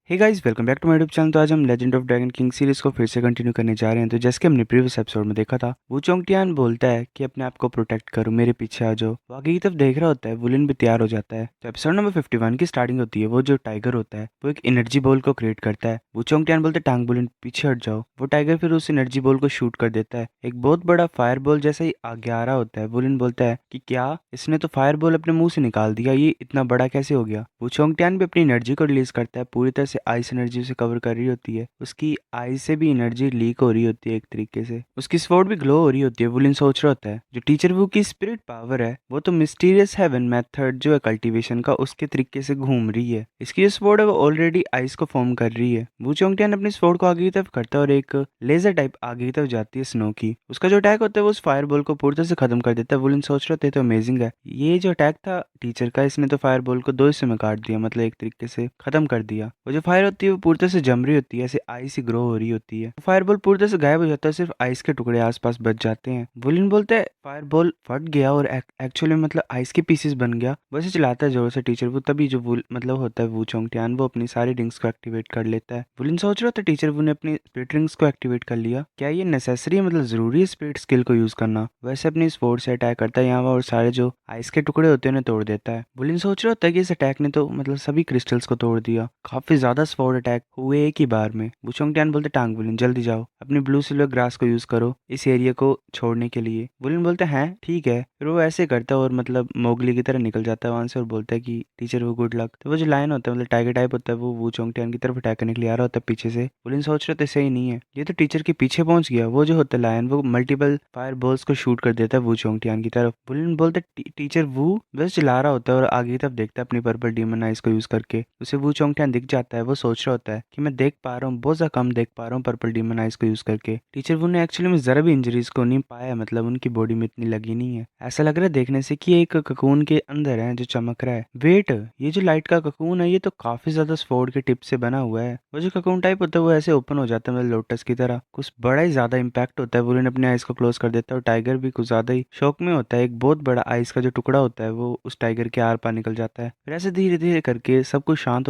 Hey guys, welcome back to my YouTube channel. तो आज हम legend of dragon king series को फिर से कंटिन्यू करने जा रहे हैं। तो जैसे कि हमने प्रीवियस एपिसोड में देखा था, वू चोंगटियान बोलता है कि अपने आप को प्रोटेक्ट करो, मेरे पीछे आ जाओ। वो आगे की तरफ देख रहा होता है, वुलिन भी तैयार हो जाता है। तो एपिसोड नंबर 51 की स्टार्टिंग होती है। वो जो टाइगर होता है वो एक एनर्जी बॉल को क्रिएट करता है। वू चोंगटियान बोलते टांग वुलिन पीछे हट जाओ। वो टाइगर फिर उस एनर्जी बॉल को शूट कर देता है। एक बहुत बड़ा फायर बॉल जैसा ही आगे आ रहा होता है। वुलिन बोलता है कि क्या इसने तो फायर बॉल अपने मुंह से निकाल दिया, ये इतना बड़ा कैसे हो गया। वू चोंगटियान भी अपनी एनर्जी को रिलीज करता है, पूरी तरह से आइस एनर्जी से कवर कर रही होती है। उसकी आईज से भी एनर्जी लीक हो रही होती है एक तरीके से। उसकी स्वॉर्ड भी ग्लो हो रही होती है। वुलिन सोच रहा होता है जो टीचर वू की स्पिरिट पावर है वो तो मिस्टीरियस हेवन मेथड जो है कल्टीवेशन का, उसके तरीके से घूम रही है। इसकी जो स्वॉर्ड है वो ऑलरेडी आइस को फॉर्म कर रही है। वू चोंगटियान अपनी स्वॉर्ड को आगे की तरफ करता है और एक लेजर टाइप आगे की तरफ जाती है स्नो की। उसका जो अटैक होता है वो उस फायर बॉल को पूरी तरह से खत्म कर देता है। वुलिन सोच रहे थे तो अमेजिंग है, ये जो अटैक था टीचर का, इसने तो फायर बॉल को दो हिस्से में काट दिया, मतलब एक तरीके से खत्म कर दिया। वो जो फायर होती है वो पूरी तरह से जम रही होती है, ऐसे आइस ही ग्रो हो रही होती है। फायर बॉल पूरी तरह से गायब हो जाता है, सिर्फ आइस के टुकड़े आसपास बच जाते हैं। वुलिन बोलते हैं फायर बॉल फट गया और एक्चुअली मतलब आइस के पीसेस बन गया। वैसे चलाता है जोर से टीचर वो, तभी जो वुल मतलब होता है वू चोंगटियान, वो अपनी सारी रिंग्स को एक्टिवेट कर लेता है। वुलिन सोच रहा था टीचर वू ने अपनी स्पिरिट रिंग्स को एक्टिवेट कर लिया, क्या ये नेसेसरी है, मतलब जरूरी है स्पिरिट स्किल को यूज करना। वैसे अपनी स्वॉर्ड से अटैक करता है यहाँ और सारे जो आइस के टुकड़े होते हैं उन्हें तोड़ देता है। वुलिन सोच रहा होता है कि इस अटैक ने तो मतलब सभी क्रिस्टल्स को तोड़ दिया, काफी ज्यादा स्वॉर्ड अटैक हुए एक ही बार में। वू चोंगटियान बोलते टांग वुलिन जल्दी जाओ, अपनी ब्लू सिल्वर ग्रास को यूज करो इस एरिया को छोड़ने के लिए। वुलिन बोलते हैं ठीक है। फिर वो ऐसे करता है और मतलब मोगली की तरह निकल जाता है वहां से और बोलता है कि टीचर वो गुड लक। तो वो जो लायन होता है मतलब टाइगर टाइप होता है, वो वू चोंगटियान की तरफ अटैक करने के लिए आ रहा होता है पीछे से। वुलिन सोच रहे थे सही नहीं है, ये तो टीचर के पीछे पहुंच गया। वो जो होता है लायन वो मल्टीपल फायर बॉल्स को शूट कर देता है वू चोंगटियान की तरफ। वुलिन बोलते टीचर वू बस चला रहा होता है और आगे की तरफ देखता है अपनी पर्पल डीमन आइज को यूज करके। उसे वू चोंगटियान दिख जाता है। वो सोच रहा होता है कि मैं देख पा रहा हूँ, बहुत ज्यादा कम देख पा रहा हूँ पर्पल डीमन आइज को यूज करके। टीचर वू ने एक्चुअली में जरा भी इंजरीज को नहीं पाया, मतलब उनकी बॉडी में इतनी लगी नहीं है। ऐसा लग रहा है देखने से कि एक ककून के अंदर है जो चमक रहा है। वेट, ये जो लाइट का ककून है ये तो काफी ज्यादा स्वॉर्ड के टिप से बना हुआ है। वो जो ककून टाइप होता है वो ऐसे ओपन हो जाता है, मतलब लोटस की तरह। कुछ बड़ा ही ज्यादा इम्पैक्ट होता है। वुलिन अपने आइज को क्लोज कर देता है और टाइगर भी कुछ ज्यादा ही शौक में होता है। एक बहुत बड़ा आइस का जो टुकड़ा होता है वो उस टाइगर के आर पार निकल जाता है। फिर ऐसे धीरे धीरे करके सब कुछ शांत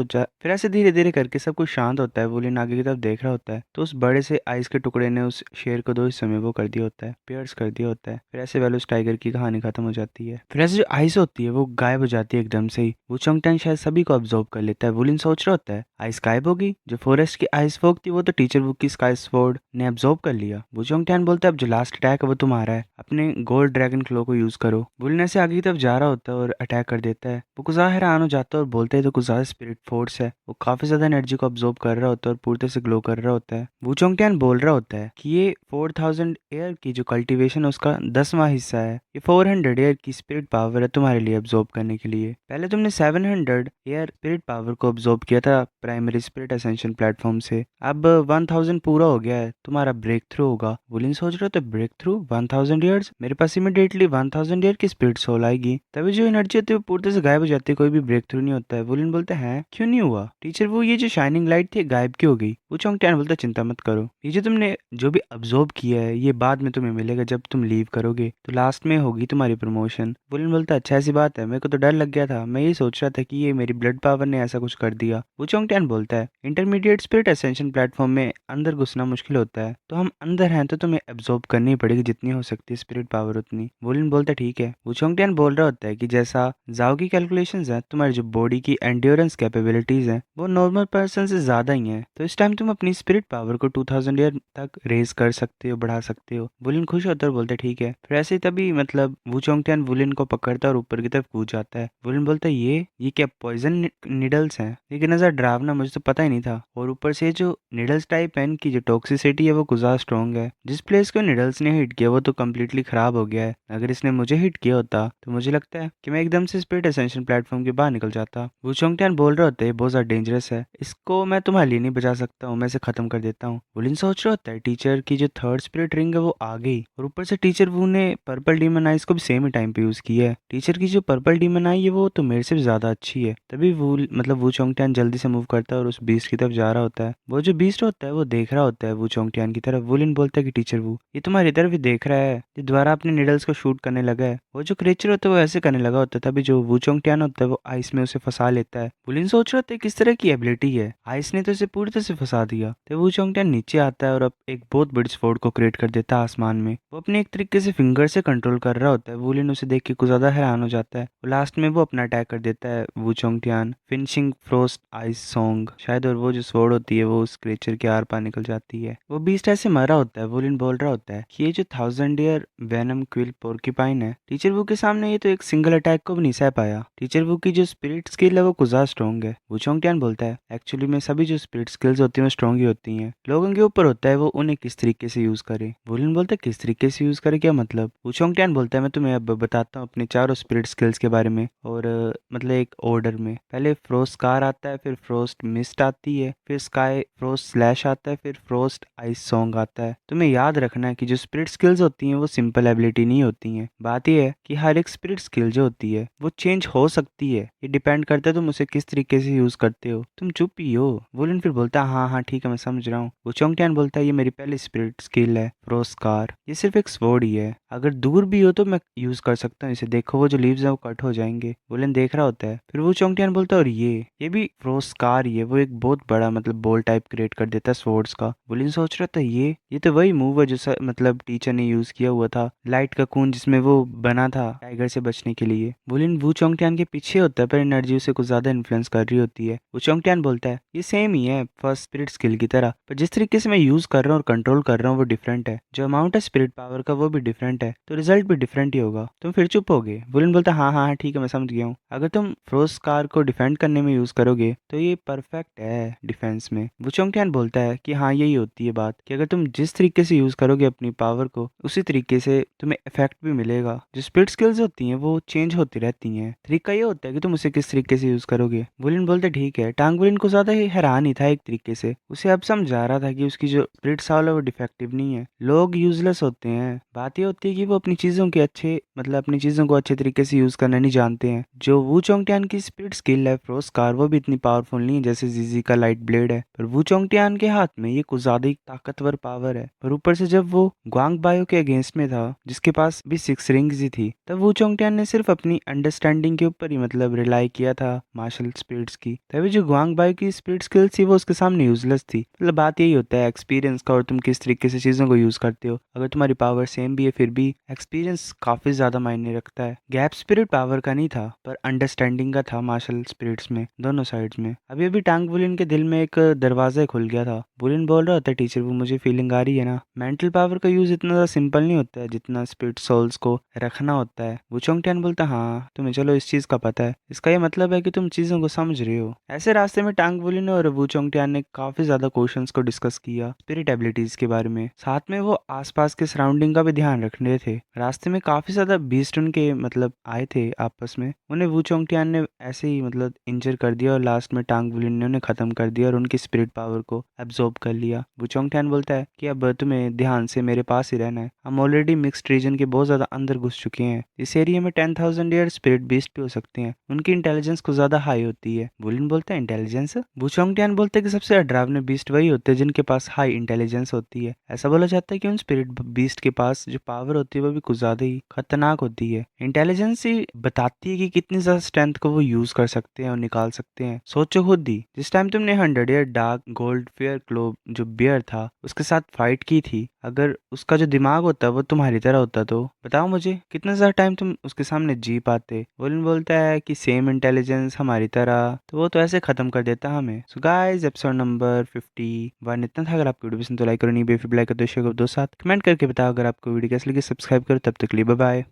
होता है। वुलिन आगे की तरफ देख रहा होता है तो उस बड़े से आइस के टुकड़े ने उस शेर को दो हिस्सों में वो कर दिया होता है, पेयर्स कर दिया होता है। फिर ऐसे वाले उस टाइगर की कहानी खत्म हो जाती है। फिर ऐसे जो आइस होती है वो गायब हो जाती है एकदम से ही। वो चोंगटियान शायद सभी को ऑब्जर्व कर लेता है। वुलिन सोच रहा होता है आइस गायब होगी, जो फॉरेस्ट की आइस फोक थी वो तो टीचर वुक की स्काई स्वॉर्ड ने ऑब्जर्व कर लिया। वो चोंगटियान बोलता है अब जो लास्ट अटैक है वो तुम्हारा है, अपने गोल्ड ड्रैगन क्लो को यूज करो। वुलिन ऐसे आगे की तरफ जा रहा होता है और अटैक कर देता है। वो कुछ ज्यादा हैरान हो जाता है और बोलते हैं तो कुछ ज्यादा स्पिरिट फोर्स है। वो काफी ज्यादा एनर्जी को ऑब्जॉर्व कर रहा होता है और पूरी तरह से ग्लो कर रहा होता है। वू चोंगटियान बोल रहा होता है कि ये 4000 एयर की जो कल्टीवेशन है उसका 10वां हिस्सा है। ये 400 एयर की स्पिरिट पावर है तुम्हारे लिए ऑब्जॉर्व करने के लिए। पहले तुमने 700 एयर स्पिरिट पावर को ऑब्जॉर्व किया था प्राइमरी स्पिरिट असेंशन प्लेटफॉर्म से, अब 1000 पूरा हो गया है, तुम्हारा ब्रेक थ्रू होगा। वुलिन सोच रहे हो तो ब्रेक थ्रू 1000 ईयर्स, मेरे पास इमीडिएटली 1000 ईयर की स्पिरिट सोल आएगी, तभी जो एनर्जी होती है वो पूरी तरह से गायब हो जाती है, कोई भी ब्रेक थ्रू नहीं होता है। वुलिन बोलते हैं क्यों नहीं हुआ टीचर, वो ये जो शाइनिंग लाइट थी गायब क्यों हो गई। वो चोंगटियान बोलता चिंता मत करो, ये जो तुमने जो भी ऑब्जर्व किया है ये बाद में तुम्हें मिलेगा, जब तुम लीव करोगे तो लास्ट में होगी तुम्हारी प्रमोशन। वुलिन बोलता अच्छा ऐसी बात है, मेरे को तो डर लग गया था, मैं ये सोच रहा था कि ये मेरी ब्लड पावर ने ऐसा कुछ कर दिया। वो चोंगटियान बोलता है इंटरमीडिएट स्पिरिट असेंशन प्लेटफॉर्म में अंदर घुसना मुश्किल होता है, तो हम अंदर हैं तो तुम्हें एब्जॉर्ब करनी पड़ेगी जितनी हो सकती है स्पिरिट पावर उतनी। वुलिन बोलता ठीक है। वो चोंगटियान बोल रहा होता है कि जैसा जाओ की कैलकुलेशंस है, तुम्हारी जो बॉडी की एंड्योरेंस कैपेबिलिटीज है वो नॉर्मल पर्सन से ज्यादा ही है, तो इस टाइम तुम अपनी स्पिरिट पावर को 2000 ईयर तक रेज कर सकते हो, बढ़ा सकते हो। वुलिन खुश होता है और बोलते ठीक है। फिर ऐसे ही तभी मतलब वू चोंगटियान वुलिन को पकड़ता है और ऊपर की तरफ कूद जाता है। वुलिन बोलता है ये क्या पॉइजन निडल्स हैं, लेकिन नजर डरावना, मुझे तो पता ही नहीं था, और ऊपर से जो निडल्स टाइप है इनकी जो टॉक्सिसिटी है वो कुछ ज्यादा स्ट्रॉन्ग है। जिस प्लेस को निडल्स ने हिट किया वो तो कम्प्लीटली खराब हो गया है, अगर इसने मुझे हिट किया होता तो मुझे लगता है कि मैं एकदम से स्पिरिट असेंशन प्लेटफॉर्म के बाहर निकल जाता। वू चोंगटियान बोल रहे होते हैं बहुत ज्यादा डेंजरस है, इसको मैं तुम्हारे लिए नहीं बचा सकता हूँ, मैं इसे खत्म कर देता हूँ। वुलिन सोच रहा होता है टीचर की जो थर्ड स्पिरिट रिंग है वो आ गई, और ऊपर से टीचर वू ने पर्पल डीमन आइज को भी सेम ही टाइम पे यूज किया है। टीचर की जो पर्पल डीमन आई है वो तो मेरे से भी ज्यादा अच्छी है। तभी वू चोंगटियान जल्दी से मूव करता है और उस बीस्ट की तरफ जा रहा होता है। वो जो बीस्ट होता है वो देख रहा होता है वू चोंगटियान की तरफ। वुलिन बोलता है कि टीचर वू ये तुम्हारी तरफ ही देख रहा है, ये दोबारा अपने निडल्स को शूट करने लगा है। वो जो क्रिएचर होता है वो ऐसे करने लगा होता है, तभी जो वू चोंगटियान होता है वो आइस में उसे फंसा लेता है। वुलिन सोच रहा होता है किस तरह की एबिलिटी है, आइस ने तो इसे पूरी तरह से फंसा दिया। तो वू चोंगटियान नीचे आता है और अब एक बहुत बड़ी स्वॉर्ड को क्रिएट कर देता है आसमान में। वो अपने एक तरीके से फिंगर से कंट्रोल कर रहा होता है। वुलिन उसे देख के कुछ ज्यादा हैरान हो जाता है। लास्ट में वो अपना अटैक कर देता है वू चोंगटियान, फिनिशिंग फ्रोस्ट आइस सॉन्ग शायद, और वो जो स्वॉर्ड होती है वो उस क्रिएचर के आर पार निकल जाती है। वो बीस्ट ऐसे मरा होता है। वुलिन बोल रहा होता है कि ये जो 1000 ईयर वेनम क्विल पोर्क्यूपाइन है, टीचर वू के सामने ये तो एक सिंगल अटैक को भी नहीं सह पाया। टीचर वू की जो स्पिरिट स्किल है वो कुछ ज्यादा स्ट्रॉन्ग है। वू चोंगटियान बोलता है एक्चुअली में सभी जो स्पिरिट स्किल्स होती हैं वो स्ट्रॉन्ग ही होती हैं, लोगों के ऊपर होता है वो उन्हें किस तरीके से यूज करे। वुलिन बोलता है किस तरीके से यूज करे, क्या मतलब। वू चोंगटियान बोलता है मैं तुम्हें अब बताता हूँ अपने चारों स्पिरिट स्किल्स के बारे में, और मतलब एक ऑर्डर में। पहले फ्रोस्ट कार आता है, फिर फ्रोस्ट मिस्ट आती है, फिर स्काई फ्रोस्ट स्लैश आता है, फिर फ्रोस्ट आइस सॉन्ग आता है। तुम्हें याद रखना है कि जो स्पिरिट स्किल्स होती हैं वो सिंपल एबिलिटी नहीं होती हैं। बात यह है कि हर एक स्पिरिट स्किल जो होती है वो चेंज हो सकती है, ये डिपेंड करता है तुम उसे किस तरीके से यूज करते हो। तुम चुप ही हो। वुलन फिर बोलता है हाँ हाँ ठीक है मैं समझ रहा हूँ। वो चोंगटियान बोलता है ये मेरी पहली स्पिरिट स्किल है फ्रोस्ट कार, ये सिर्फ एक स्वॉर्ड ही है, अगर दूर भी हो तो मैं यूज कर सकता हूँ इसे, देखो वो जो लीव्स है वो कट हो जाएंगे। वुलन देख रहा होता है। फिर वो चोंगटियान बोलता है और ये भी फ्रोस्ट कार ही है। वो एक बहुत बड़ा मतलब बोल टाइप क्रिएट कर देता है स्वॉर्ड्स का। वुलन सोच रहा था ये तो वही मूव है जो मतलब टीचर ने यूज किया हुआ था, लाइट का खून जिसमें वो बना था टाइगर से बचने के लिए। वुलिन वू चोंगटियान के पीछे होता है पर एनर्जी उसे कुछ ज्यादा इन्फ्लुएंस कर रही होती है। वू चोंगटियान बोलता है ये सेम ही है फर्स्ट स्पिरिट स्किल की तरह, पर जिस तरीके से मैं यूज कर रहा हूँ और कंट्रोल कर रहा हूँ वो डिफरेंट है, जो अमाउंट है स्पिरिट पावर का वो भी डिफरेंट है, तो रिजल्ट भी डिफरेंट ही होगा। तुम फिर चुप हो गए। वुलिन बोलता है हाँ हाँ ठीक है मैं समझ गया हूँ, अगर तुम फ्रोस्ट कार को डिफेंड करने में यूज करोगे तो ये परफेक्ट है डिफेंस में। वू चोंगटियान बोलता है कि हाँ यही होती है बात, कि अगर तुम जिस तरीके से यूज करोगे अपनी पावर को उसी तरीके से तुम्हें इफेक्ट भी मिलेगा। जो स्पिरिट स्किल्स होती हैं वो चेंज होती रहती हैं, तरीका ये होता है कि तुम उसे किस तरीके से यूज करोगे। वुलिन बोलते ठीक है। टांग वुलिन को ज्यादा ही हैरान ही था एक तरीके से, उसे अब समझ आ रहा था कि उसकी जो स्पिरिट साल है वो डिफेक्टिव नहीं है, लोग यूजलेस होते हैं। बात ये होती है कि वो अपनी चीजों के अच्छे मतलब अपनी चीजों को अच्छे तरीके से यूज करना नहीं जानते हैं। जो वू चोंगटियान की स्पिरिट स्किल है फ्रोस्ट कार वो भी इतनी पावरफुल नहीं है जैसे जीजी का लाइट ब्लेड है, पर वू चोंगटियान के हाथ में ये कुछ ज्यादा ही ताकतवर पावर है। पर ऊपर से जब वो ग्वांग बायो के अगेंस्ट में था जिसके पास भी 6 रिंग्स ही थी, तब वू चोंगटियान ने सिर्फ अपनी अंडरस्टैंडिंग के ऊपर ही मतलब रिलाई किया था मार्शल स्पिरिट्स की, तभी जो ग्वांग बायो की स्पिरिट स्किल्स थी वो उसके सामने यूजलेस थी। मतलब बात यही होता है एक्सपीरियंस का और तुम किस तरीके से चीजों को यूज करते हो। अगर तुम्हारी पावर सेम भी है फिर भी एक्सपीरियंस काफी ज्यादा मायने रखता है। गैप स्पिरिट पावर का नहीं था पर अंडरस्टैंडिंग का था मार्शल स्पिरिट्स में, दोनों साइड्स में। अभी अभी टांग वुलिन के दिल में एक दरवाजा खुल गया था। वुलिन बोल रहा होता है टीचर वो मुझे फीलिंग आ रही है ना, मेंटल पावर का यूज इतना ज्यादा सिंपल नहीं होता है जितना स्पिरिट सोल्स को रखना होता है। वो चोंगटियान बोलता हाँ तुम्हें चलो इस चीज का पता है, इसका ये मतलब है कि तुम चीजों को समझ रहे हो। ऐसे रास्ते में टांग वुलिन और वू चोंगटियान ने काफी ज्यादा क्वेश्चंस को डिस्कस किया स्पिरिट एबिलिटीज के बारे में, साथ में वो आसपास के सराउंडिंग का भी ध्यान रख रहे थे। रास्ते में काफी ज्यादा बीस्ट उनके मतलब आए थे आपस में, उन्हें वू चोंगटियान ने ऐसे ही मतलब इंजर कर दिया और लास्ट में टांग वुलिन ने उन्हें खत्म कर दिया और उनकी स्पिरिट पावर को एब्जॉर्ब कर लिया। वू चोंगटियान बोलता है कि अब तुम्हें ध्यान से मेरे पास ही रहना है, हम ऑलरेडी मिक्स्ड रीजन के बहुत ज्यादा अंदर घुस चुके हैं, इस एरिया में 10,000 ईयर स्पिरिट बीस्ट भी हो सकते हैं, उनकी इंटेलिजेंस को ज्यादा हाई होती है। वुलिन बोलता है इंटेलिजेंस। वू चोंगटियान बोलते हैं कि सबसे डरावने बीस्ट वही होते हैं जिनके पास हाई इंटेलिजेंस होती है। ऐसा बोला जाता है कि उन स्पिरिट बीस्ट के पास जो पावर होती है वो भी कुछ ज्यादा ही खतरनाक होती है। इंटेलिजेंस ही बताती है कि कितनी ज्यादा स्ट्रेंथ को वो यूज कर सकते हैं और निकाल सकते हैं। सोचो खुद ही, जिस टाइम तुमने 100 ईयर डार्क गोल्ड फेयर क्लो जो बियर था उसके साथ फाइट की थी, अगर उसका जो दिमाग होता वो तुम्हारी तरह होता तो बताओ मुझे कितना ज्यादा टाइम तुम उसके सामने जी पाते। वोलन बोलता है कि सेम इंटेलिजेंस हमारी तरह, तो वो तो ऐसे खत्म कर देता हमें। सो गाइस एपिसोड नंबर 51 इतना था। अगर आपको वीडियो पसंद तो लाइक करो, नहीं बेफिक लाइक कर दो, शेयर कर दो, साथ कमेंट करके बताओ। अगर आपको वीडियो कैसी लगी सब्सक्राइब करो। तब तक के लिए बाय बाय।